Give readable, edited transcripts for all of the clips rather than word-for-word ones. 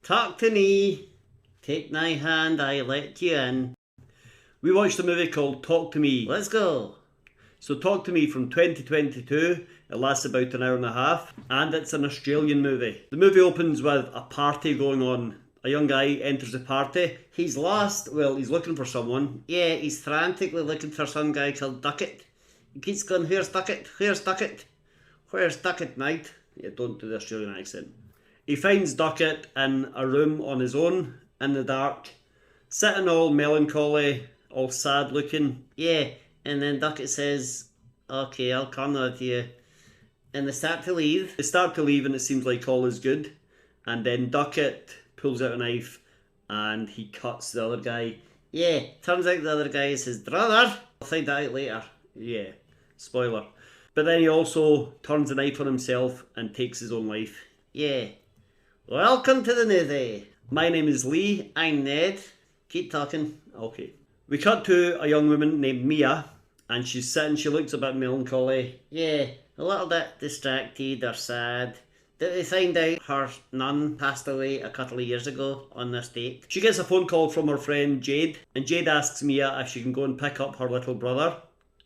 Talk to me. Take my hand, I let you in. We watched a movie called Talk to Me. Let's go. So Talk to Me from 2022. It lasts about an hour and a half. And it's an Australian movie. The movie opens with a party going on. A young guy enters the party. He's lost. Well, he's looking for someone. Yeah, he's frantically looking for some guy called Duckett. He keeps going, where's Duckett? Where's Duckett? Where's Duckett, mate? Yeah, don't do the Australian accent. He finds Duckett in a room on his own, in the dark, sitting all melancholy, all sad looking. Yeah, and then Duckett says, okay, I'll come with you. And they start to leave. They start to leave and it seems like all is good. And then Duckett pulls out a knife and he cuts the other guy. Yeah, turns out the other guy is his brother. I'll find that out later. Yeah, spoiler. But then he also turns the knife on himself and takes his own life. Yeah. Welcome to the movie. My name is Lee. I'm Ned. Keep talking. Okay. We cut to a young woman named Mia, and she's sitting. She looks a bit melancholy. Yeah, a little bit distracted or sad. Did we find out her nun passed away a couple of years ago on this date? She gets a phone call from her friend Jade, and Jade asks Mia if she can go and pick up her little brother,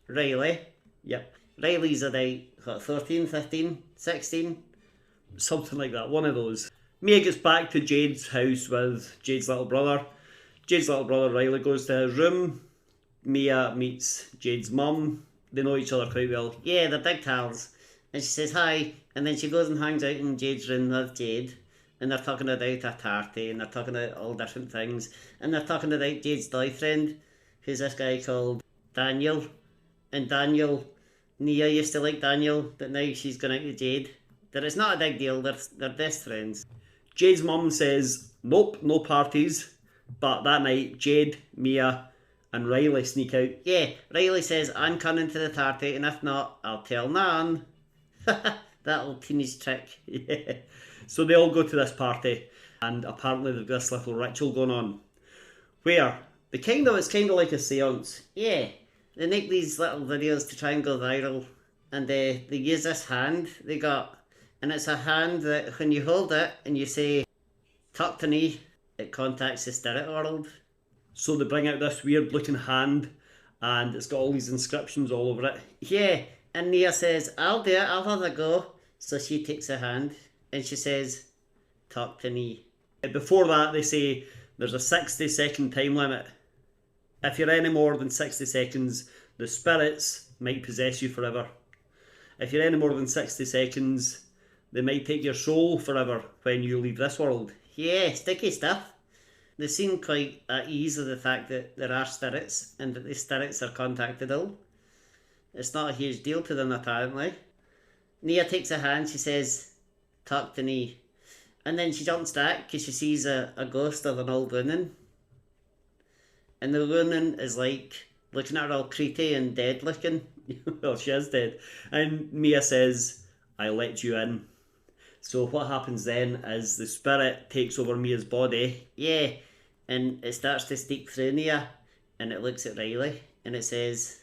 Riley. Yep. Riley's about 13, 15, 16, something like that, one of those. Mia gets back to Jade's house with Jade's little brother. Jade's little brother Riley goes to his room. Mia meets Jade's mum. They know each other quite well. Yeah, they're big pals. And she says hi, and then she goes and hangs out in Jade's room with Jade. And they're talking about a party, and they're talking about all different things. And they're talking about Jade's boyfriend, who's this guy called Daniel. And Daniel, Mia used to like Daniel, but now she's gone out with Jade. But it's not a big deal, they're best friends. Jade's mum says, nope, no parties. But that night, Jade, Mia, and Riley sneak out. Yeah, Riley says, I'm coming to the party, and if not, I'll tell Nan. That little teenage trick. Yeah. So they all go to this party, and apparently they've got this little ritual going on. Where it's kind of like a seance. Yeah, they make these little videos to try and go viral, and they use this hand they got. And it's a hand that when you hold it and you say, talk to me, it contacts the spirit world. So they bring out this weird looking hand and it's got all these inscriptions all over it. Yeah, and Nia says, I'll do it, I'll have a go. So she takes a hand and she says, talk to me. Before that they say there's a 60-second time limit. If you're any more than 60 seconds, the spirits might possess you forever. If you're any more than 60 seconds, they might take your soul forever when you leave this world. Yeah, sticky stuff. They seem quite at ease with the fact that there are spirits and that the spirits are contactable. It's not a huge deal to them apparently. Nia takes a hand, she says, talk to me. And then she jumps back because she sees a ghost of an old woman. And the woman is like looking at her all creepy and dead looking. Well, she is dead. And Mia says, I let you in. So what happens then is the spirit takes over Mia's body. Yeah, and it starts to sneak through Mia, and it looks at Riley, and it says,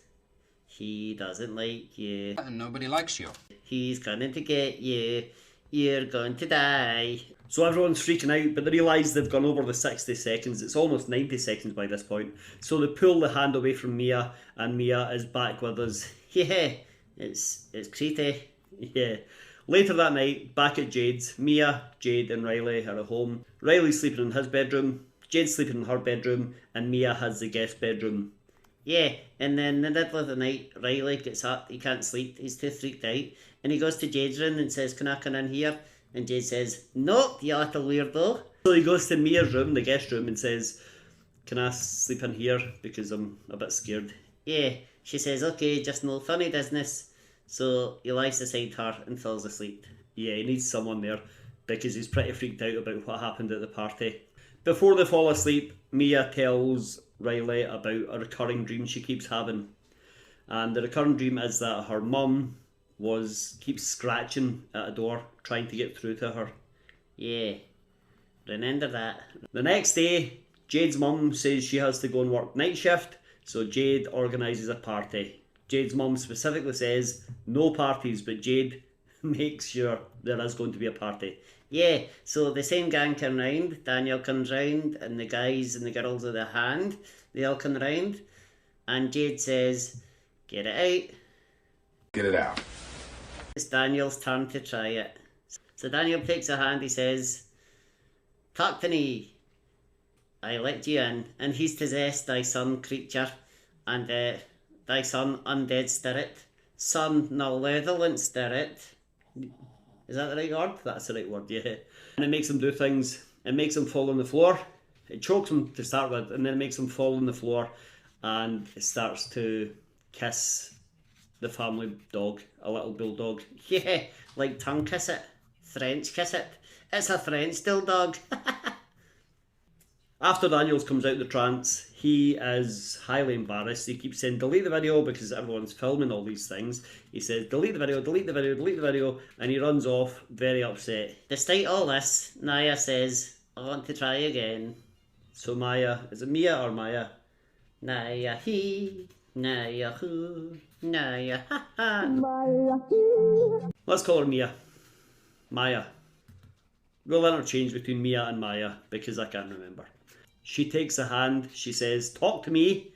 he doesn't like you. And nobody likes you. He's coming to get you. You're going to die. So everyone's freaking out, but they realise they've gone over the 60 seconds. It's almost 90 seconds by this point. So they pull the hand away from Mia, and Mia is back with us. Yeah, it's creepy. Yeah. Later that night, back at Jade's, Mia, Jade and Riley are at home. Riley's sleeping in his bedroom, Jade's sleeping in her bedroom, and Mia has the guest bedroom. Yeah, and then in the middle of the night, Riley gets up, he can't sleep, he's too freaked out, and he goes to Jade's room and says, can I come in here? And Jade says, nope, you little weirdo. So he goes to Mia's room, the guest room, and says, can I sleep in here? Because I'm a bit scared. Yeah, she says, okay, just no funny business. So he lies beside her and falls asleep. Yeah, he needs someone there because he's pretty freaked out about what happened at the party. Before they fall asleep, Mia tells Riley about a recurring dream she keeps having. And the recurring dream is that her mum keeps scratching at a door, trying to get through to her. Yeah, remember that. The next day, Jade's mum says she has to go and work night shift, so Jade organises a party. Jade's mum specifically says no parties, but Jade makes sure there is going to be a party. Yeah, so the same gang come round, Daniel comes round, and the guys and the girls with the hand, they all come round, and Jade says, get it out. Get it out. It's Daniel's turn to try it. So Daniel takes a hand, he says, talk to me. I let you in, and he's possessed thy son creature, and thy son undead spirit, son malevolent spirit. Is that the right word? That's the right word, yeah. And it makes him do things. It makes him fall on the floor. It chokes him to start with, and then it makes him fall on the floor, and it starts to kiss the family dog, a little bulldog. Yeah, like tongue kiss it, French kiss it. It's a French bulldog. After Daniels comes out of the trance, he is highly embarrassed. He keeps saying, delete the video, because everyone's filming all these things. He says, delete the video, delete the video, delete the video, and he runs off, very upset. Despite all this, Naya says, I want to try again. So Maya, is it Mia or Maya? Naya he, Naya who, Naya ha ha. Maya he. Let's call her Mia. Maya. We'll interchange between Mia and Maya, because I can't remember. She takes a hand, she says, talk to me.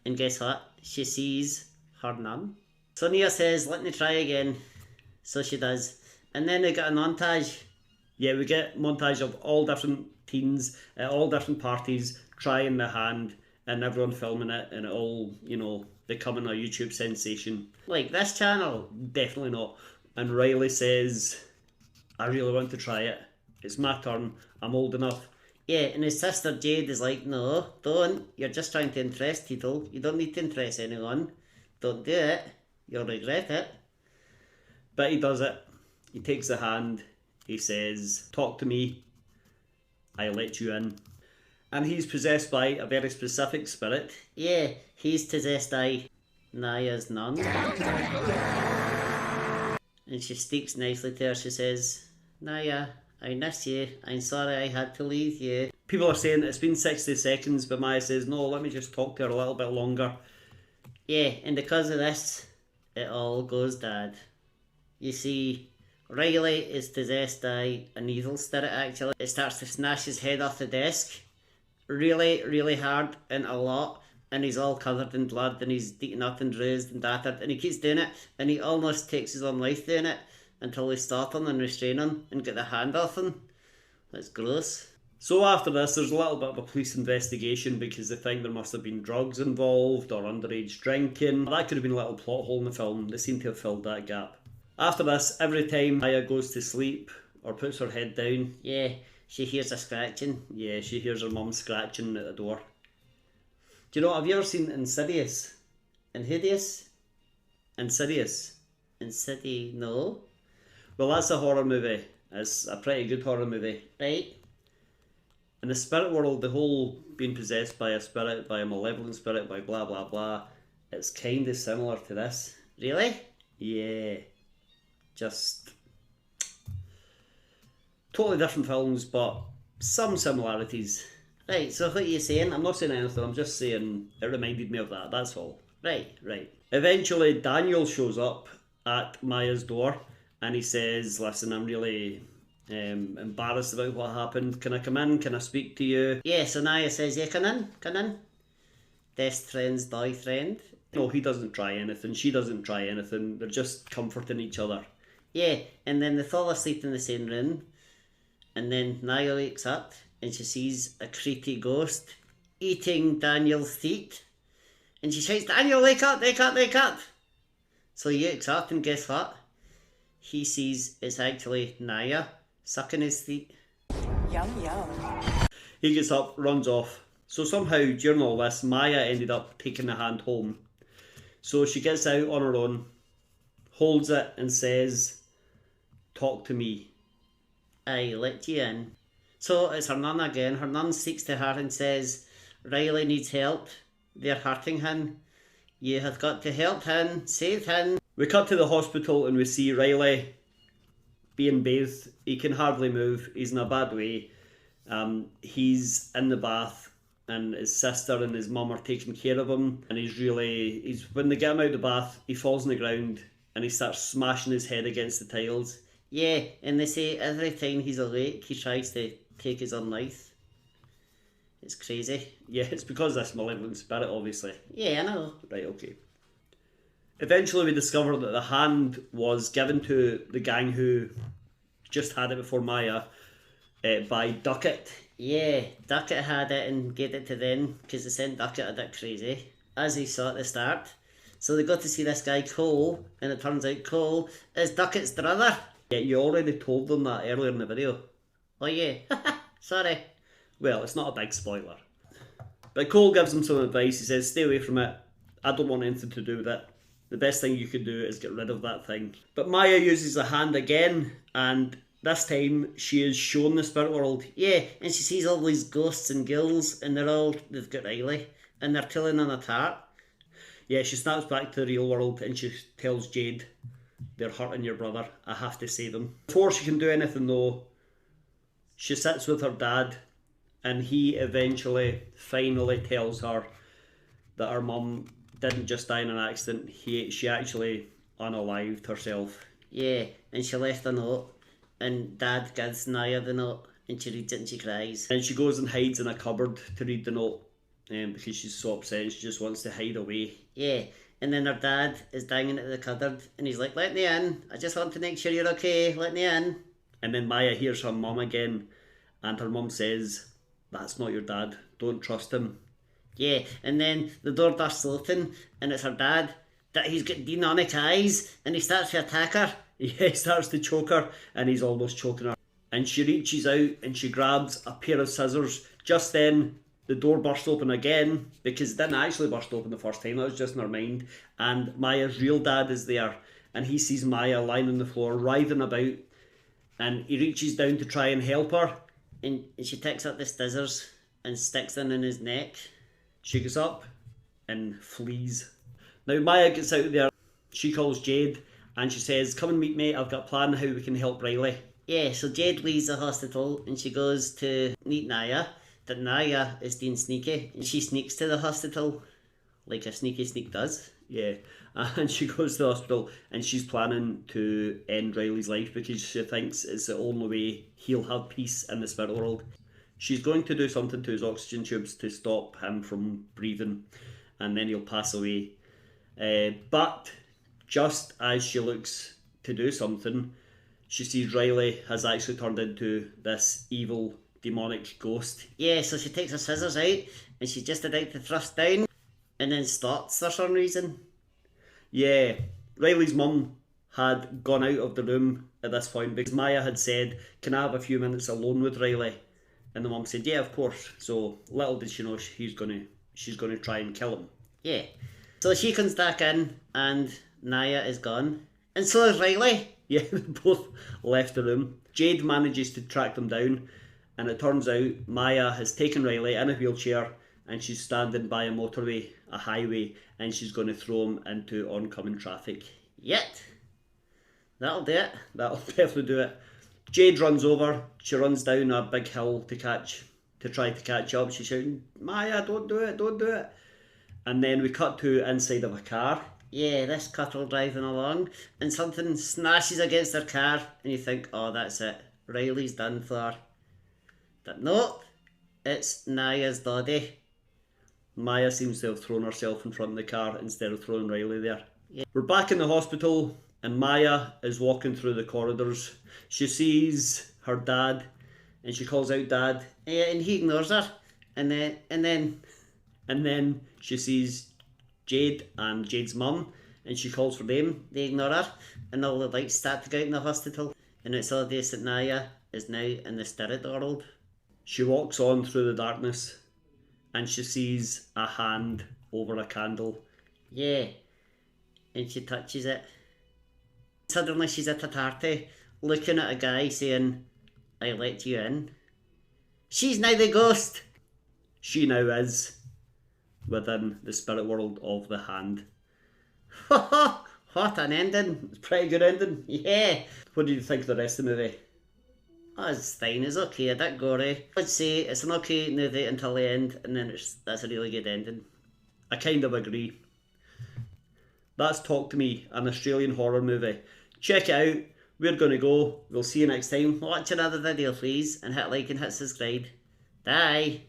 And guess what? She sees her nun. So Nia says, let me try again. So she does. And then they get a montage. Yeah, we get montage of all different teens at all different parties trying the hand, and everyone filming it, and it all, you know, becoming a YouTube sensation. Like this channel? Definitely not. And Riley says, I really want to try it. It's my turn. I'm old enough. Yeah, and his sister Jade is like, no, don't. You're just trying to impress people. You don't need to impress anyone. Don't do it. You'll regret it. But he does it. He takes the hand. He says, talk to me. I let you in. And he's possessed by a very specific spirit. Yeah, he's possessed by Naya's nun. And she speaks nicely to her. She says, Naya, I miss you. I'm sorry I had to leave you. People are saying it's been 60 seconds, but Maya says, no, let me just talk to her a little bit longer. Yeah, and because of this, it all goes bad. You see, Riley is possessed by an evil spirit, actually. It starts to smash his head off the desk. Really, really hard and a lot. And he's all covered in blood, and he's beaten up and bruised and battered. And he keeps doing it, and he almost takes his own life doing it, until they stop him and restrain him and get the hand off him. That's gross. So after this, there's a little bit of a police investigation, because they think there must have been drugs involved or underage drinking. That could have been a little plot hole in the film. They seem to have filled that gap. After this, every time Maya goes to sleep or puts her head down, yeah, she hears a scratching. Yeah, she hears her mum scratching at the door. Do you know, have you ever seen Insidious? Insidious? Insidious? Insidious? No? Well, that's a horror movie. It's a pretty good horror movie, right? In the spirit world, the whole being possessed by a spirit, by a malevolent spirit, by blah blah blah, it's kind of similar to this. Really? Yeah. Just totally different films, but some similarities. Right, so what are you saying? I'm not saying anything, I'm just saying it reminded me of that, that's all. Right. Eventually, Daniel shows up at Maya's door, and he says, listen, I'm really embarrassed about what happened. Can I come in? Can I speak to you? Yeah, so Naya says, yeah, come in. Best friend's boyfriend. No, he doesn't try anything. She doesn't try anything. They're just comforting each other. Yeah, and then they fall asleep in the same room. And then Naya wakes up, and she sees a creepy ghost eating Daniel's feet. And she shouts, Daniel, wake up, wake up, wake up. So he wakes up, and guess what? He sees it's actually Naya sucking his feet. Yum, yum. He gets up, runs off. So somehow, during all this, Maya ended up taking the hand home. So she gets out on her own, holds it, and says, talk to me. I let you in. So it's her nun again. Her nun speaks to her and says, Riley needs help. They're hurting him. You have got to help him, save him. We cut to the hospital and we see Riley being bathed. He can hardly move. He's in a bad way. He's in the bath, and his sister and his mum are taking care of him. And when they get him out of the bath, he falls on the ground and he starts smashing his head against the tiles. Yeah, and they say every time he's awake, he tries to take his own life. It's crazy. Yeah, it's because of this malevolent spirit, obviously. Yeah, I know. Right, okay. Eventually, we discover that the hand was given to the gang who just had it before Maya by Duckett. Yeah, Duckett had it and gave it to them because they sent Duckett a bit crazy, as he saw at the start. So they got to see this guy Cole, and it turns out Cole is Duckett's brother. Yeah, you already told them that earlier in the video. Oh yeah, sorry. Well, it's not a big spoiler. But Cole gives him some advice. He says, stay away from it. I don't want anything to do with it. The best thing you can do is get rid of that thing. But Maya uses the hand again, and this time she is shown the spirit world. Yeah, and she sees all these ghosts and ghouls, and they've got Riley, and they're telling on a tart. Yeah, she snaps back to the real world, and she tells Jade, they're hurting your brother. I have to save him. Before she can do anything though, she sits with her dad, and he eventually, finally tells her that her mum didn't just die in an accident. She actually unalived herself. Yeah, and she left a note, and Dad gives Naya the note, and she reads it and she cries. And she goes and hides in a cupboard to read the note, because she's so upset and she just wants to hide away. Yeah, and then her dad is banging at the cupboard, and he's like, let me in, I just want to make sure you're okay, let me in. And then Maya hears her mum again, and her mum says, that's not your dad, don't trust him. Yeah, and then the door bursts open, and it's her dad, that he's got demonic eyes, and he starts to attack her. Yeah, he starts to choke her, and he's almost choking her. And she reaches out, and she grabs a pair of scissors. Just then, the door bursts open again, because it didn't actually burst open the first time, that was just in her mind. And Maya's real dad is there, and he sees Maya lying on the floor, writhing about, and he reaches down to try and help her, and she picks up the scissors and sticks them in his neck. She gets up and flees. Now Maya gets out there, she calls Jade, and she says, come and meet me, I've got a plan how we can help Riley. Yeah, so Jade leaves the hospital and she goes to meet Naya, but Naya is being sneaky, and she sneaks to the hospital, like a sneaky sneak does. Yeah, and she goes to the hospital and she's planning to end Riley's life because she thinks it's the only way he'll have peace in the spirit world. She's going to do something to his oxygen tubes to stop him from breathing, and then he'll pass away. But just as she looks to do something, she sees Riley has actually turned into this evil demonic ghost. Yeah, so she takes her scissors out and she's just about to thrust down, and then stops for some reason. Yeah, Riley's mum had gone out of the room at this point because Maya had said, can I have a few minutes alone with Riley? And the mum said, yeah, of course. So little did she know she's gonna try and kill him. Yeah. So she comes back in and Naya is gone. And so is Riley. Yeah, they both left the room. Jade manages to track them down, and it turns out Maya has taken Riley in a wheelchair and she's standing by a motorway, a highway, and she's going to throw him into oncoming traffic. Yet. That'll do it. That'll definitely do it. Jade runs over, she runs down a big hill to try to catch up. She's shouting, Maya, don't do it, don't do it. And then we cut to inside of a car. Yeah, this couple driving along, and something smashes against their car, and you think, oh, that's it. Riley's done for. But no, it's Naya's body. Maya seems to have thrown herself in front of the car instead of throwing Riley there. Yeah. We're back in the hospital, and Maya is walking through the corridors. She sees her dad, and she calls out Dad, and he ignores her. And then she sees Jade and Jade's mum, and she calls for them. They ignore her, and all the lights start to go out in the hospital, and it's obvious that Naya is now in the spirit world. She walks on through the darkness, and she sees a hand over a candle. Yeah, and she touches it. Suddenly she's at a party, looking at a guy saying, I let you in. She's now the ghost. She now is within the spirit world of the hand. What an ending. It's a pretty good ending. Yeah. What do you think of the rest of the movie? Oh, it's fine. It's okay. A bit gory. I'd say it's an okay movie until the end, and then that's a really good ending. I kind of agree. That's Talk to Me, an Australian horror movie. Check it out. we're going to go. We'll see you next time. Watch another video, please, and hit like and hit subscribe. Bye.